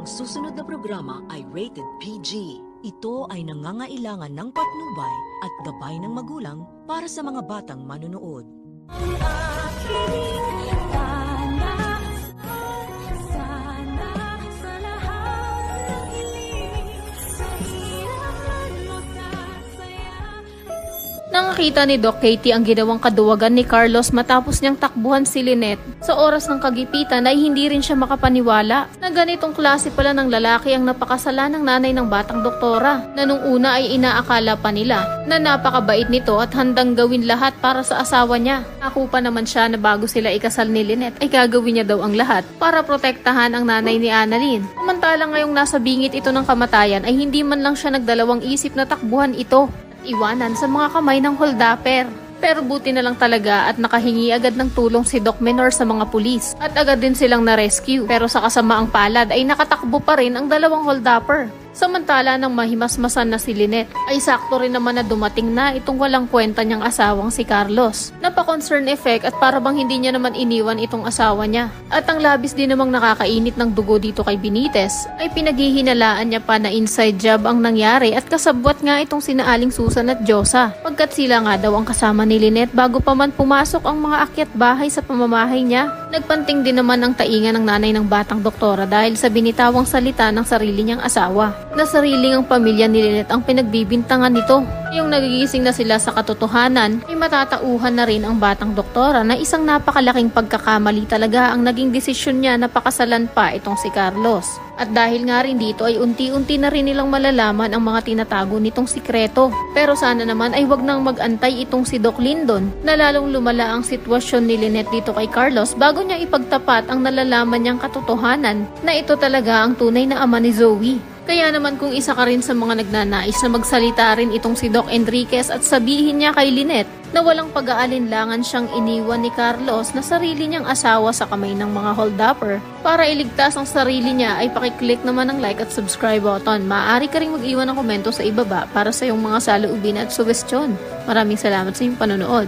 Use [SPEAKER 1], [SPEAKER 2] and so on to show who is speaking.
[SPEAKER 1] Ang susunod na programa ay rated PG. Ito ay nangangailangan ng patnubay at gabay ng magulang para sa mga batang manunood.
[SPEAKER 2] Nakita ni Doc Katie ang ginawang kaduwagan ni Carlos matapos niyang takbuhan si Lynette. Sa oras ng kagipitan ay hindi rin siya makapaniwala na ganitong klase pala ng lalaki ang napakasala ng nanay ng batang doktora, na nung una ay inaakala pa nila na napakabait nito at handang gawin lahat para sa asawa niya. Ako pa naman siya na bago sila ikasal ni Lynette ay gagawin niya daw ang lahat para protektahan ang nanay ni Annalyn. Samantalang ngayong nasa bingit ito ng kamatayan ay hindi man lang siya nagdalawang isip na takbuhan ito, iwanan sa mga kamay ng holdapper. Pero buti na lang talaga at nakahingi agad ng tulong si Doc Menor sa mga pulis at agad din silang na-rescue. Pero sa kasamaang palad ay nakatakbo pa rin ang dalawang holdapper. Samantala nang mahimasmasan na si Lynette ay sakto rin naman na dumating na itong walang kwenta niyang asawang si Carlos. Napa-concern effect at para bang hindi niya naman iniwan itong asawa niya. At ang labis din namang nakakainit ng dugo dito kay Benitez ay pinaghihinalaan niya pa na inside job ang nangyari at kasabwat nga itong sina Aling Susan at Josa. Pagkat sila nga daw ang kasama ni Lynette bago pa man pumasok ang mga akyat bahay sa pamamahay niya. Nagpanting din naman ang tainga ng nanay ng batang doktora dahil sa binitawang salita ng sarili niyang asawa na sariling ang pamilya ni Lynette ang pinagbibintangan nito. Yung nagigising na sila sa katotohanan ay matatauhan na rin ang batang doktora na isang napakalaking pagkakamali talaga ang naging desisyon niya na pakasalan pa itong si Carlos. At dahil nga rin dito ay unti-unti na rin nilang malalaman ang mga tinatago nitong sikreto. Pero sana naman ay wag nang mag-antay itong si Doc Lindon na lalong lumala ang sitwasyon ni Lynette dito kay Carlos bago niya ipagtapat ang nalalaman niyang katotohanan na ito talaga ang tunay na ama ni Zoe. Kaya naman kung isa ka rin sa mga nagnanais na magsalita rin itong si Doc Enriquez at sabihin niya kay Lynette na walang pag-aalinlangan siyang iniwan ni Carlos na sarili niyang asawa sa kamay ng mga holdapper, para iligtas ang sarili niya ay pakiclick naman ng like at subscribe button. Maaari ka rin mag-iwan ng komento sa ibaba para sa iyong mga saloobin at sugestyon. Maraming salamat sa iyong panonood.